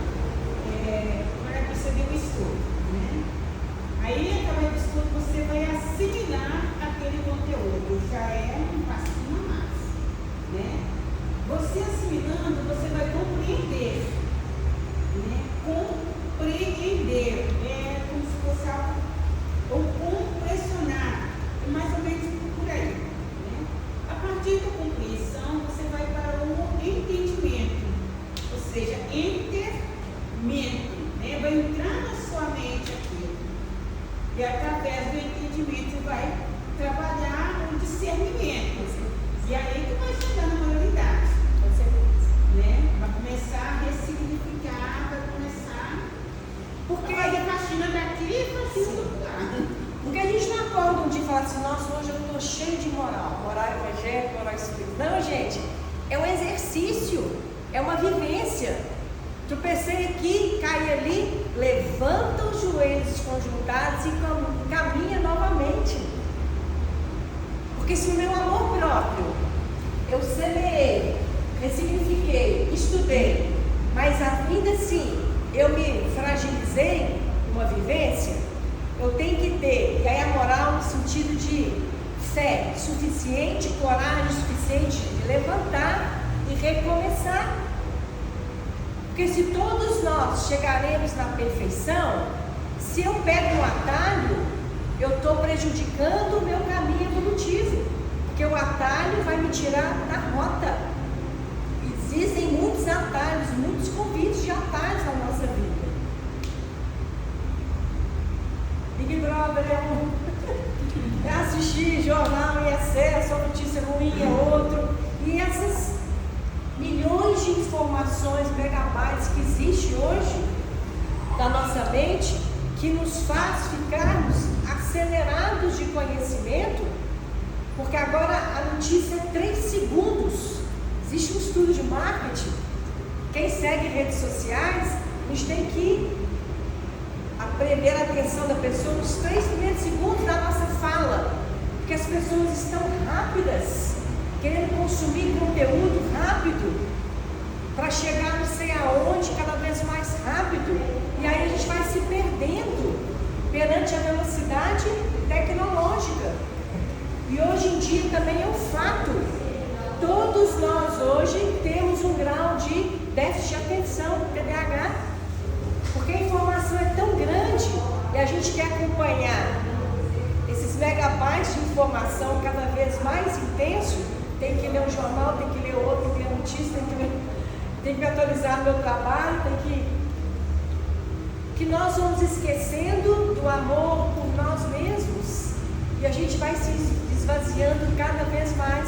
para você ver o estudo, né? Aí, através do estudo, você vai assimilar aquele conteúdo, já é um passinho a mais, né? Você assimilando, você vai compreender, né? Compreender. entendimento, né? Vai entrar na sua mente aqui. E através do entendimento você vai trabalhar o discernimento. E aí que vai chegar na maioridade. Né? Vai começar a ressignificar, vai começar. Porque vai ter faxina daqui e faxina do outro lado. Porque a gente não acorda um dia e fala assim, nossa, hoje eu estou cheio de moral evangélica, moral espírita. Não, gente, é um exercício, é uma vivência. Tropecei aqui, cai ali, levanta os joelhos conjuntados e caminha novamente. Porque se o meu amor próprio, eu semeei, ressignifiquei, estudei, mas ainda assim eu me fragilizei numa vivência, eu tenho que ter, e aí a moral no sentido de fé suficiente, coragem suficiente de levantar e recomeçar. Porque se todos nós chegaremos na perfeição, se eu pego um atalho, eu estou prejudicando o meu caminho evolutivo, porque o atalho vai me tirar da rota. Existem muitos atalhos, muitos convites de atalhos na nossa vida. Big Brother é assistir jornal em excesso, a notícia ruim é outro, e essas milhões de informações, megabytes que existe hoje na nossa mente, que nos faz ficarmos acelerados de conhecimento, porque agora a notícia é 3 segundos. Existe um estudo de marketing, quem segue redes sociais, a gente tem que prender a atenção da pessoa nos 3 primeiros segundos da nossa fala, porque as pessoas estão rápidas, querendo consumir conteúdo rápido, para chegar não sei aonde, cada vez mais rápido, e aí a gente vai se perdendo perante a velocidade tecnológica. E hoje em dia também é um fato, todos nós hoje temos um grau de déficit de atenção, TDAH, porque a informação é tão grande e a gente quer acompanhar esses megabytes de informação cada vez mais intenso. Tem que ler um jornal, tem que ler outro, tem que ler notícia, tem que atualizar meu trabalho, que nós vamos esquecendo do amor por nós mesmos e a gente vai se esvaziando cada vez mais.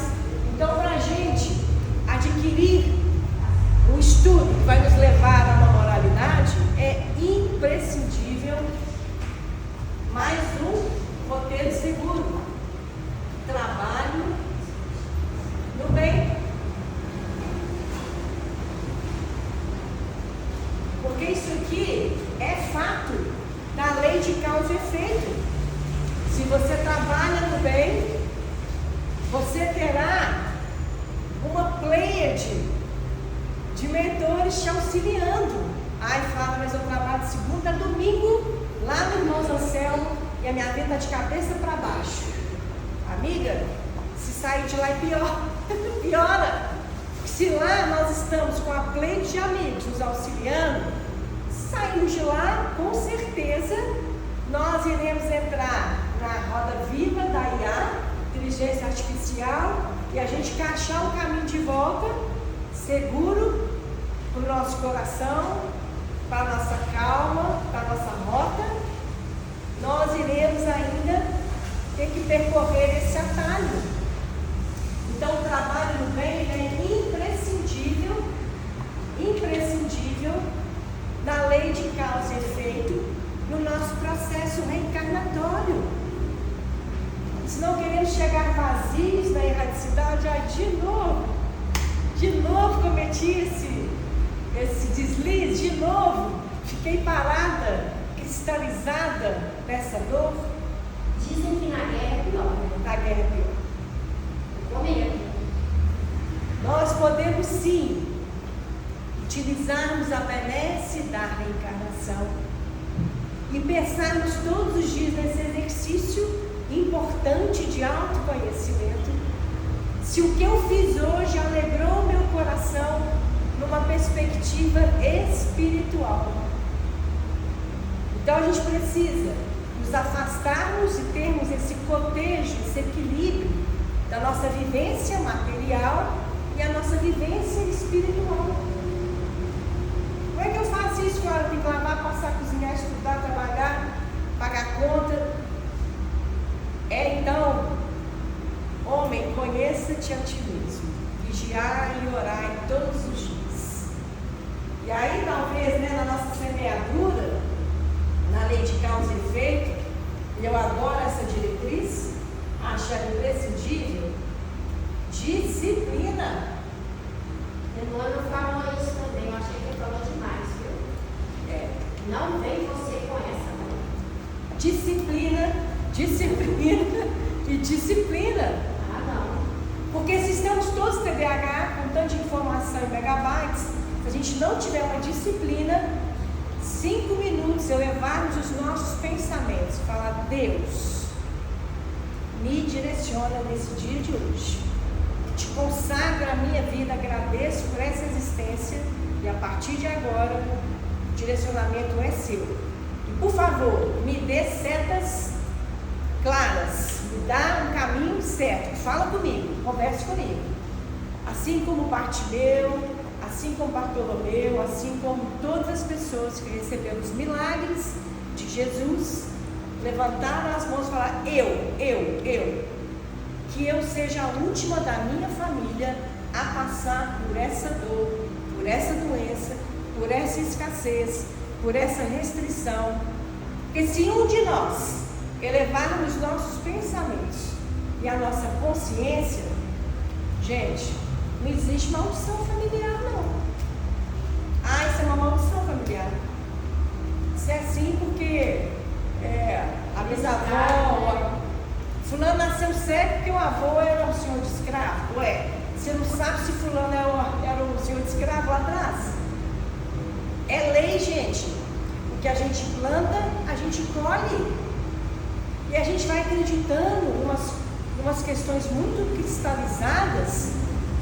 Então, para a gente adquirir um estudo que vai nos levar a uma moralidade, é imprescindível mais um roteiro seguro, trabalho no bem. Porque isso aqui é fato da lei de causa e efeito. Se você trabalha no bem, você terá uma pleiade de mentores te auxiliando. Ai, fala, mas eu trabalho de segunda a domingo lá no Irmãos Anselmo e a minha vida está de cabeça para baixo. Amiga, se sair de lá é pior, piora. Se lá nós estamos com a pleiade de amigos nos auxiliando, saímos de lá, com certeza nós iremos entrar na roda viva da IA, inteligência artificial, e a gente achar um caminho de volta seguro para o nosso coração, para a nossa calma, para a nossa rota. Nós iremos ainda ter que percorrer esse atalho. Então o trabalho no bem é imprescindível na lei de causa e efeito no nosso processo reencarnatório. Se não queremos chegar vazios na erradicidade, de novo cometi esse deslize, de novo fiquei parada, cristalizada nessa dor. Dizem que na guerra é pior, né? Na guerra é pior. Comendo. Nós podemos sim utilizarmos a benesse da reencarnação e pensarmos todos os dias nesse exercício importante de autoconhecimento. Se o que eu fiz hoje alegrou meu coração numa perspectiva espiritual. Então a gente precisa nos afastarmos e termos esse cotejo, esse equilíbrio da nossa vivência material e a nossa vivência espiritual. vigiar e orar em todos os dias. E aí, talvez, né, na nossa semeadura, na lei de causa e efeito, e eu adoro essa diretriz, acho imprescindível, disciplina. Emmanuel falou isso também, eu achei que ele falou demais, viu? Não vem você com essa, não. Disciplina e disciplina. Ah, não. Porque se estamos todos TDAH, com tanta informação em megabytes, se a gente não tiver uma disciplina, 5 minutos elevarmos os nossos pensamentos, falar: Deus, me direciona nesse dia de hoje, te consagro a minha vida, agradeço por essa existência e a partir de agora o direcionamento é seu. E por favor, me dê setas claras, me dá um caminho certo, fala comigo, converse comigo. Assim como Bartimeu, assim como Bartolomeu, assim como todas as pessoas que receberam os milagres de Jesus, levantaram as mãos e falaram: que eu seja a última da minha família a passar por essa dor, por essa doença, por essa escassez, por essa restrição. Porque se um de nós elevarmos os nossos pensamentos e a nossa consciência, gente, não existe maldição familiar, não. Isso é uma maldição familiar. Isso é assim porque a bisavó, fulano nasceu cego porque o avô era um senhor de escravo. Você não sabe se fulano era um senhor de escravo lá atrás? É lei, gente. O que a gente planta, a gente colhe. E a gente vai acreditando em umas questões muito cristalizadas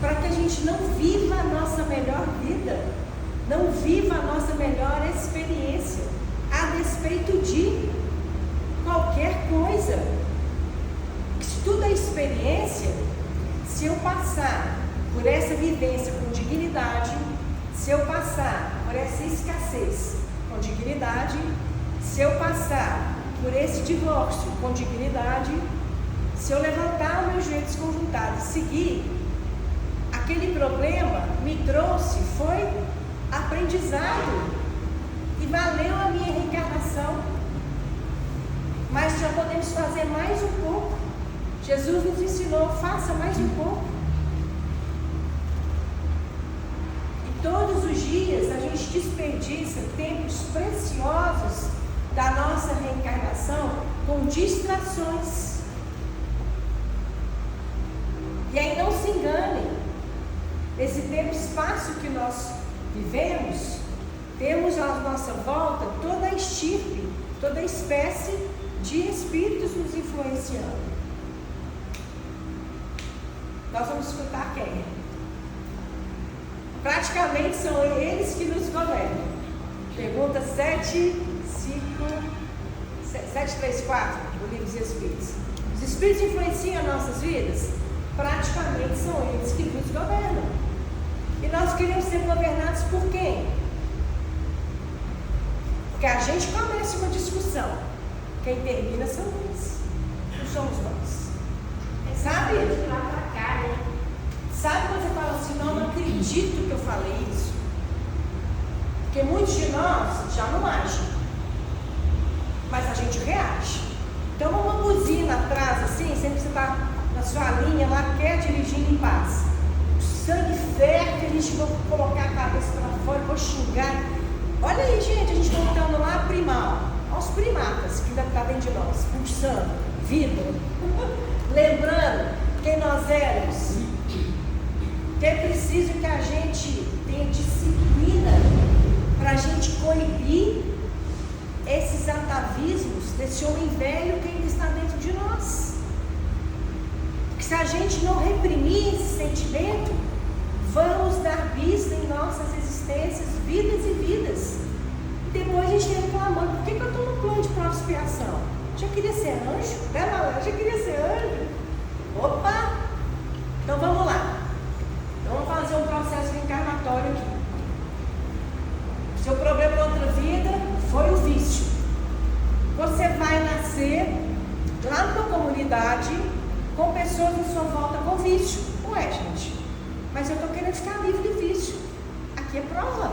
para que a gente não viva a nossa melhor vida, não viva a nossa melhor experiência, a despeito de qualquer coisa. Se tudo é experiência, se eu passar por essa vivência com dignidade, se eu passar por essa escassez com dignidade, se eu passar por esse divórcio com dignidade, se eu levantar os meus joelhos conjuntados e seguir, aquele problema me trouxe, foi aprendizado e valeu a minha reencarnação. Mas já podemos fazer mais um pouco. Jesus nos ensinou: faça mais um pouco. E todos os dias a gente desperdiça tempos preciosos da nossa reencarnação com distrações. E aí não se enganem, esse tempo, espaço que nós vivemos, temos à nossa volta toda a estirpe, toda a espécie de espíritos nos influenciando. Nós vamos escutar quem? Praticamente são eles que nos governam. Pergunta 734 do Livro dos Espíritos. Os Espíritos influenciam nossas vidas? Praticamente são eles que nos governam. E nós queremos ser governados por quem? Porque a gente começa uma discussão, quem termina são eles, não somos nós. Sabe? Sabe quando você fala assim: não acredito que eu falei isso? Porque muitos de nós já não agem, mas a gente reage. Então uma buzina atrás assim, sempre você está na sua linha lá, quer dirigir em paz. O sangue ferve, a gente vai colocar a cabeça para fora, vou xingar. Olha aí, gente, a gente voltando lá primal, aos primatas que ainda está dentro de nós, pulsando, vida, lembrando quem nós éramos. Que é preciso que a gente tenha disciplina para a gente coibir esses atavismos desse homem velho que ainda está dentro de nós. Porque se a gente não reprimir esse sentimento, vamos dar vista em nossas existências, vidas e vidas. E depois a gente reclamando: por que eu estou no plano de prova e expiação? Já queria ser anjo? Já queria ser anjo? Opa! Então vamos lá. Vamos fazer um processo reencarnatório aqui. Seu problema na outra vida foi o vício. Você vai nascer lá na sua comunidade com pessoas em sua volta com vício. Ué, gente, mas eu estou querendo ficar livre do vício. Aqui é prova.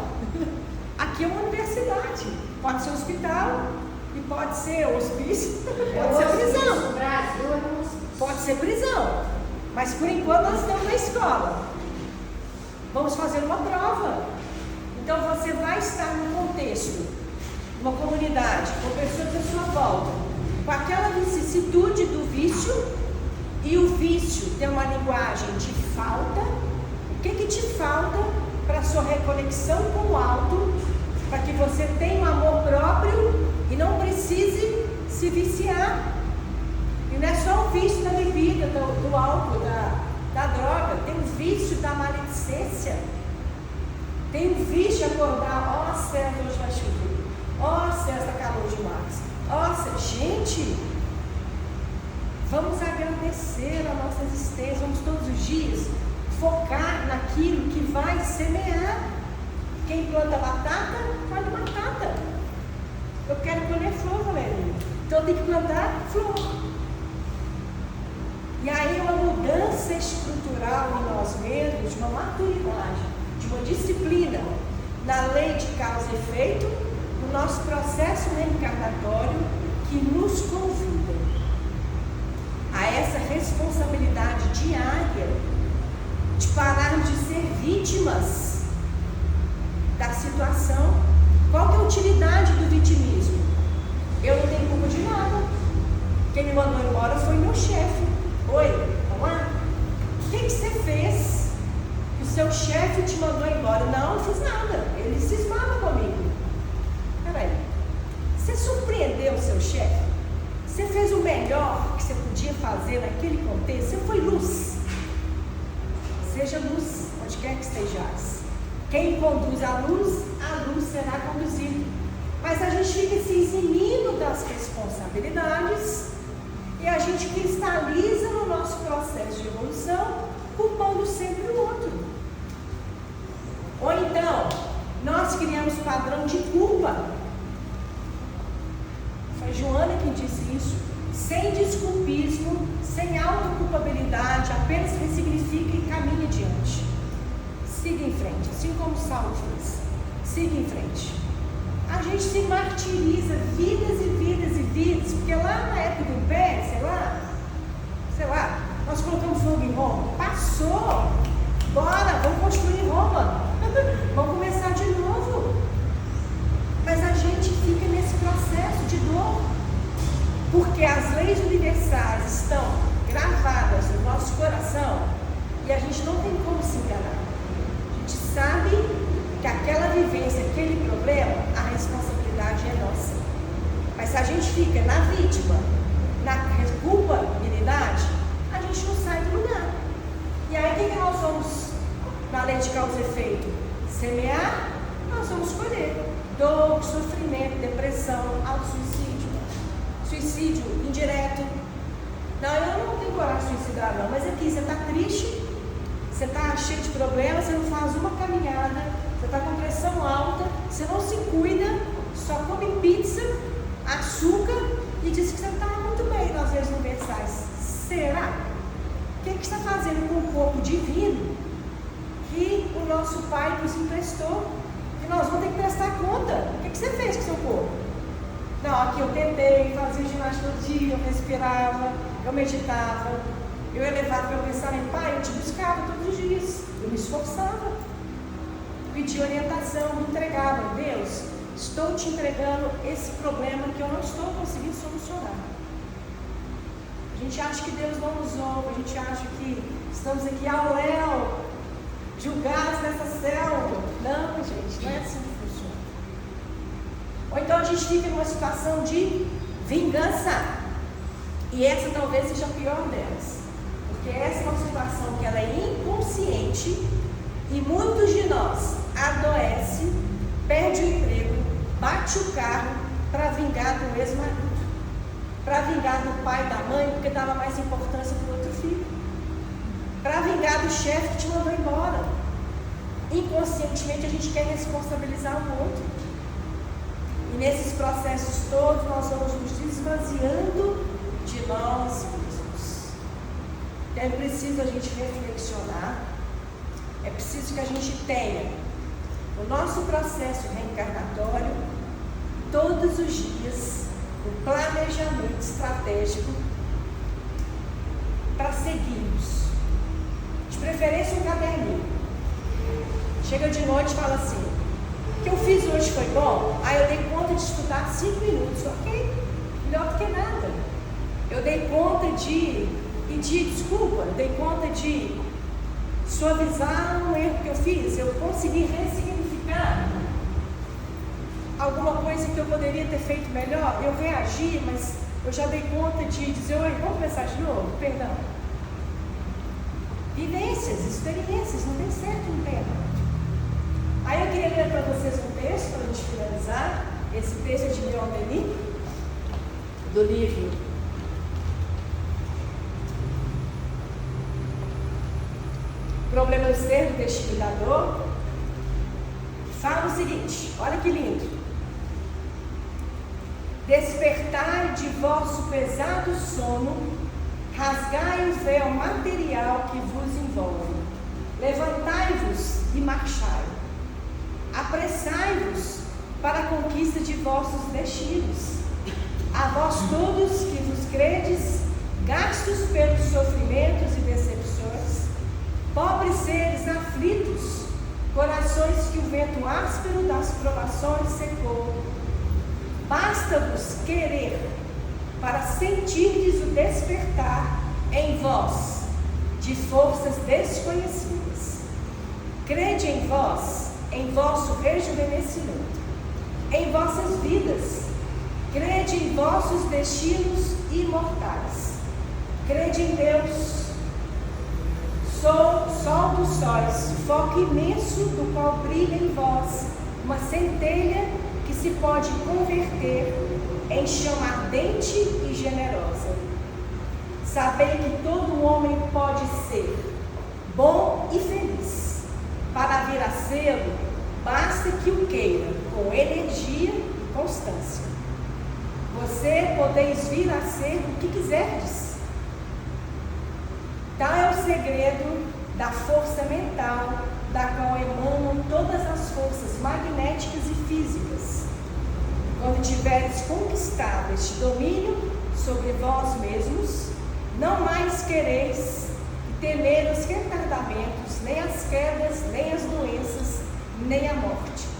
Aqui é uma universidade. Pode ser hospital e pode ser hospício, pode ser prisão. No Brasil é um hospício. Pode ser prisão. Mas por enquanto nós estamos na escola. Vamos fazer uma prova. Então você vai estar num contexto, numa comunidade, com pessoas à sua volta, com aquela vicissitude do vício, e o vício tem uma linguagem de falta. O que te falta para a sua reconexão com o alto, para que você tenha um amor próprio e não precise se viciar? E não é só o vício da bebida, do álcool, da droga. Tem o vício da maledicência. Tem o vício de acordar, ó César, hoje vai chover. Ó César, está calor demais. Ó César, gente, vamos agradecer a nossa existência. Vamos todos os dias focar naquilo que vai semear. Quem planta batata, colhe batata. Eu quero colher flor, Valeria. Então eu tenho que plantar flor. E aí uma mudança estrutural em nós mesmos, de uma maturidade, de uma disciplina na lei de causa e efeito, no nosso processo reencarnatório, que nos convida a essa responsabilidade diária de pararmos de ser vítimas da situação. Qual que é a utilidade do vitimismo? Eu não tenho culpa de nada. Quem me mandou embora foi meu chefe. Oi, vamos lá? O que você fez que o seu chefe te mandou embora? Não fiz nada. Ele cismava comigo. Peraí, você surpreendeu o seu chefe? Você fez o melhor que você podia fazer naquele contexto? Você foi luz. Seja luz, onde quer que estejais. Quem conduz a luz será conduzido. Mas a gente fica se eximindo das responsabilidades e a gente cristaliza no nosso processo de evolução, culpando sempre o outro. Ou então, nós criamos padrão de culpa. Foi Joana quem disse isso. Sem desculpismo, sem autoculpabilidade, apenas ressignifica e caminha adiante. Siga em frente, assim como Saulo fez. Siga em frente. A gente se martiriza vidas e vidas e vidas, porque lá na época do Império, sei lá, nós colocamos fogo em Roma. Passou. Bora, vamos construir Roma. Vamos começar de novo. Mas a gente fica nesse processo de dor, porque as leis universais estão gravadas no nosso coração e a gente não tem como se enganar. A gente sabe que aquela vivência, aquele problema, a responsabilidade é nossa. Mas se a gente fica na vítima, na culpabilidade, a gente não sai do lugar. E aí o que nós vamos, na lei de causa e efeito? Semear, nós vamos colher dor, sofrimento, depressão, autossuicídio, suicídio indireto. Não, eu não tenho coragem de suicidar não, mas aqui você está triste, você está cheio de problemas, você não faz uma caminhada, você está com pressão alta, você não se cuida, só come pizza, açúcar e diz que você está muito bem nas leis universais. Será? O que você está fazendo com o corpo divino que o nosso Pai nos emprestou? E nós vamos ter que prestar conta. O que você fez com o seu corpo? Não, aqui eu tentei, fazia ginástica todo dia, eu respirava, eu meditava, eu elevava meu pensamento. Pai, eu te buscava todos os dias, eu me esforçava, pedi orientação, me entregava. Deus, estou te entregando esse problema que eu não estou conseguindo solucionar. A gente acha que Deus não nos ouve, a gente acha que estamos aqui ao léu, julgados nessa selva. Não, gente, não é assim que funciona. Ou então a gente fica numa situação de vingança. E essa talvez seja a pior delas. Porque essa é uma situação que ela é inconsciente e muitos de nós adoecem, perde o emprego, bate o carro para vingar do ex-marido, para vingar do pai e da mãe, porque dava mais importância para o outro filho, para vingar do chefe que te mandou embora. Inconscientemente a gente quer responsabilizar o outro. E nesses processos todos nós vamos nos esvaziando de nós mesmos. É preciso a gente reflexionar é preciso que a gente tenha o nosso processo reencarnatório todos os dias, um planejamento estratégico para seguirmos. De preferência um caderninho. Chega de noite e fala assim: o que eu fiz hoje foi bom? Eu dei conta de escutar 5 minutos, ok? Melhor do que nada. Eu dei conta de pedir desculpa, eu dei conta de suavizar um erro que eu fiz, eu consegui ressignificar alguma coisa que eu poderia ter feito melhor, eu reagi, mas eu já dei conta de dizer: oi, vamos começar de novo? Perdão. Vivências, experiências, não tem certo, não tem errado. Aí eu queria ler para vocês um texto, para a gente finalizar. Esse texto é de Leon Denis, do livro Problema do Ser, do Destino da Dor. Fala o seguinte, olha que lindo: despertai de vosso pesado sono, rasgai o véu material que vos envolve, levantai-vos e marchai, apressai-vos para a conquista de vossos destinos. A vós todos que vos credes, gastos pelos sofrimentos e decepções, pobres seres aflitos, corações que o vento áspero das provações secou, basta-vos querer para sentirdes o despertar em vós de forças desconhecidas. Crede em vós, em vosso rejuvenescimento, em vossas vidas. Crede em vossos destinos imortais. Crede em Deus, sol dos sóis, foco imenso do qual brilha em vós uma centelha que se pode converter em chama ardente e generosa. Sabei que todo homem pode ser bom e feliz. Para vir a sê-lo, basta que o queira com energia e constância. Você podeis vir a ser o que quiserdes. Tal é o segredo da força mental, da qual emanam todas as forças magnéticas e físicas. Quando tiveres conquistado este domínio sobre vós mesmos, não mais quereis temer os retardamentos, nem as quedas, nem as doenças, nem a morte.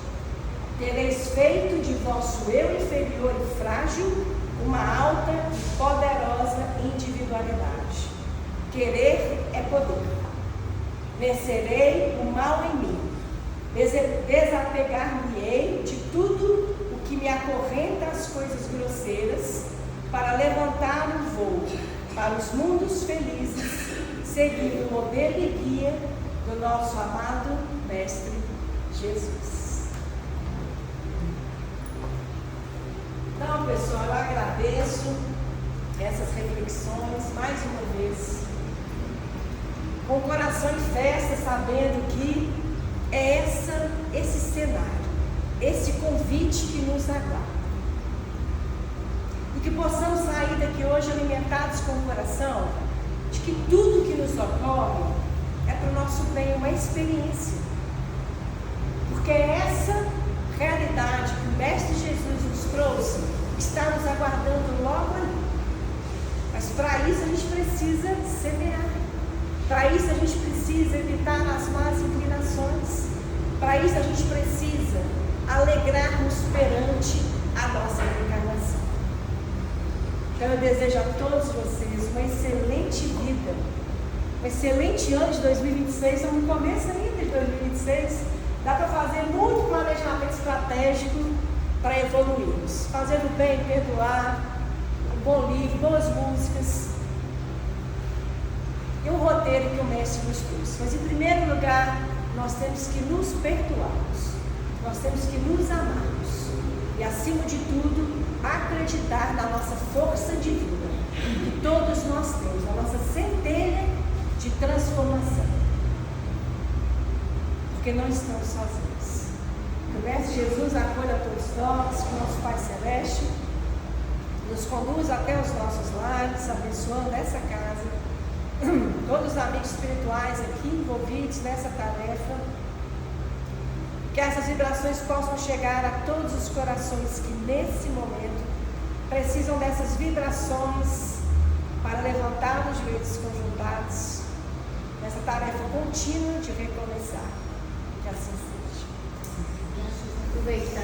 Tereis feito de vosso eu inferior e frágil uma alta e poderosa individualidade. Querer é poder. Vencerei o mal em mim. Desapegar-me-ei de tudo o que me acorrenta às coisas grosseiras, para levantar um voo para os mundos felizes, seguindo o modelo e guia do nosso amado Mestre Jesus. Então, pessoal, eu agradeço essas reflexões mais uma vez, com o coração em festa, sabendo que é esse cenário, esse convite que nos aguarda. E que possamos sair daqui hoje alimentados com o coração de que tudo que nos ocorre é para o nosso bem, uma experiência. Porque essa realidade que o Mestre Jesus nos trouxe está nos aguardando logo ali. Mas para isso a gente precisa semear. Para isso a gente precisa evitar as más inclinações. Para isso a gente precisa alegrar-nos perante a nossa reencarnação. Então eu desejo a todos vocês uma excelente vida, um excelente ano de 2026, estamos no começo ainda de 2026, dá para fazer muito planejamento estratégico para evoluirmos, fazer o bem, perdoar, um bom livro, boas músicas, e um roteiro que o Mestre nos trouxe. Mas em primeiro lugar, nós temos que nos perdoarmos, nós temos que nos amarmos, e acima de tudo, acreditar na nossa força de vida, que todos nós temos, na nossa centelha de transformação, porque não estamos sozinhos. Que o Mestre Jesus acolha a todos nós, que o nosso Pai Celeste nos conduza até os nossos lares, abençoando essa casa, todos os amigos espirituais aqui envolvidos nessa tarefa, que essas vibrações possam chegar a todos os corações que nesse momento precisam dessas vibrações para levantar os joelhos conjuntados nessa tarefa contínua de recomeçar. Que assim seja. Aproveitar